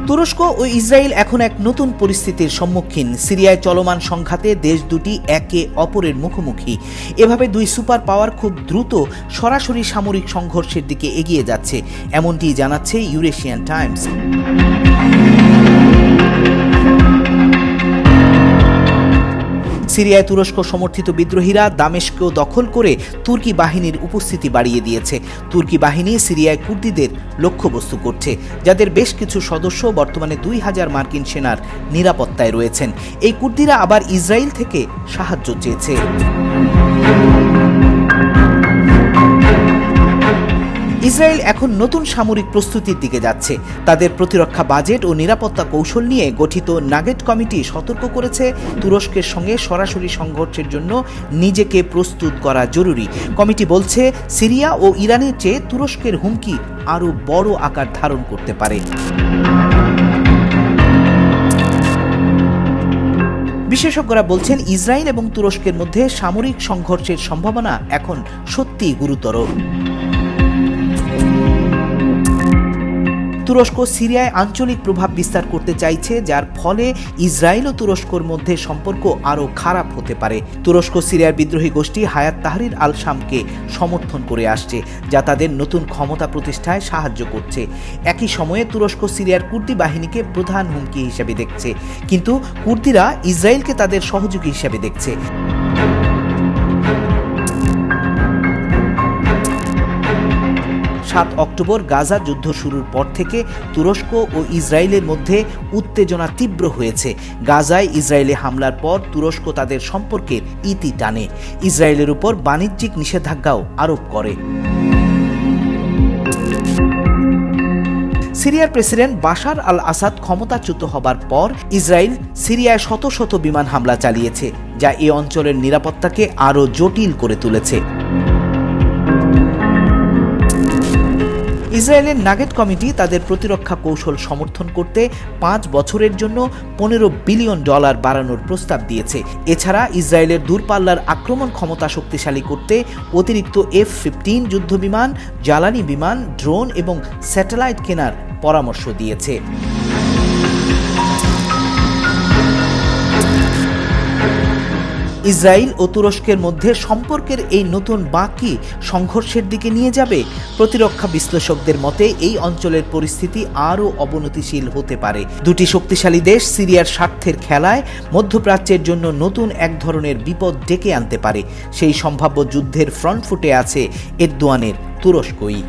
তুরস্ক ও ইসরায়েল এখন এক নতুন পরিস্থিতির সম্মুখীন। সিরিয়ায় চলমান সংঘাতে দেশ দুটি একে অপরের মুখোমুখি। এভাবে দুই সুপার পাওয়ার খুব দ্রুত সরাসরি সামরিক সংঘর্ষের দিকে এগিয়ে যাচ্ছে, এমনটি জানাচ্ছে ইউরেশিয়ান টাইমস। সিরিয়ায় তুরস্ক সমর্থিত বিদ্রোহীরা দামেস্ক দখল করে তুর্কি বাহিনীর উপস্থিতি বাড়িয়ে দিয়েছে। তুর্কি বাহিনী সিরিয়ায় কুর্দিদের লক্ষ্যবস্তু করছে, যাদের বেশ কিছু সদস্য বর্তমানে 2000 মার্কিন সেনার নিরাপত্তায় রয়েছেন। এই কুর্দিরা আবার ইসরায়েল থেকে সাহায্য চেয়েছে। ইসরায়েল এখন নতুন সামরিক প্রস্তুতির দিকে যাচ্ছে। তাদের প্রতিরক্ষা বাজেট ও নিরাপত্তা কৌশল নিয়ে গঠিত নাগেট কমিটি সতর্ক করেছে, তুরস্কের সঙ্গে সরাসরি সংঘর্ষের জন্য নিজেকে প্রস্তুত করা জরুরি। কমিটি বলছে, সিরিয়া ও ইরানের চেয়ে তুরস্কের হুমকি আরও বড় আকার ধারণ করতে পারে। বিশেষজ্ঞরা বলছেন, ইসরায়েল এবং তুরস্কের মধ্যে সামরিক সংঘর্ষের সম্ভাবনা এখন সত্যিই গুরুতর। তুরস্ক সিরিয়ায় আঞ্চলিক প্রভাব বিস্তার করতে চাইছে, যার ফলে ইসরায়েল ও তুরস্কর মধ্যে সম্পর্ক আরও খারাপ হতে পারে। তুরস্ক সিরিয়ার বিদ্রোহী গোষ্ঠী হায়াত তাহরির আল শামকে সমর্থন করে আসছে, যা তাদের নতুন ক্ষমতা প্রতিষ্ঠায় সাহায্য করছে। একই সময়ে তুরস্ক সিরিয়ার কুর্দি বাহিনীকে প্রধান হুমকি হিসেবে দেখছে, কিন্তু কুর্দিরা ইসরায়েলকে তাদের সহযোগী হিসেবে দেখছে। 7 অক্টোবর গাজা যুদ্ধ শুরুর পর থেকে তুরস্ক ও ইসরায়েলের মধ্যে উত্তেজনা তীব্র হয়েছে। গাজায় ইসরায়েলে হামলার পর তুরস্ক তাদের সম্পর্কের ইতি টানে, ইসরায়েলের উপর বাণিজ্যিক নিষেধাজ্ঞাও আরোপ করে। সিরিয়ার প্রেসিডেন্ট বাশার আল আসাদ ক্ষমতাচ্যুত হবার পর ইসরায়েল সিরিয়ায় শত শত বিমান হামলা চালিয়েছে, যা এই অঞ্চলের নিরাপত্তাকে আরও জটিল করে তুলেছে। ইসরায়েলের নাগেট কমিটি তাদের প্রতিরক্ষা কৌশল সমর্থন করতে 5 বছরের জন্য $15 বিলিয়ন বাড়ানোর প্রস্তাব দিয়েছে। এছাড়া ইসরায়েলের দূরপাল্লার আক্রমণ ক্ষমতা শক্তিশালী করতে অতিরিক্ত F-15 যুদ্ধবিমান, জ্বালানি বিমান, ড্রোন এবং স্যাটেলাইট কেনার পরামর্শ দিয়েছে। ইসরায়েল ও তুরস্কের মধ্যে সম্পর্কের এই নতুন বাঁক সংঘর্ষের দিকে নিয়ে যাবে। প্রতিরক্ষা বিশ্লেষকদের মতে এই অঞ্চলের পরিস্থিতি আরও অবনতিশীল হতে পারে। দুটি শক্তিশালী দেশ সিরিয়ার স্বার্থের খেলায় মধ্যপ্রাচ্যের জন্য নতুন এক ধরনের বিপদ ডেকে আনতে পারে। সেই সম্ভাব্য যুদ্ধের ফ্রন্টফুটে আছে এরদোয়ানের তুরস্কই।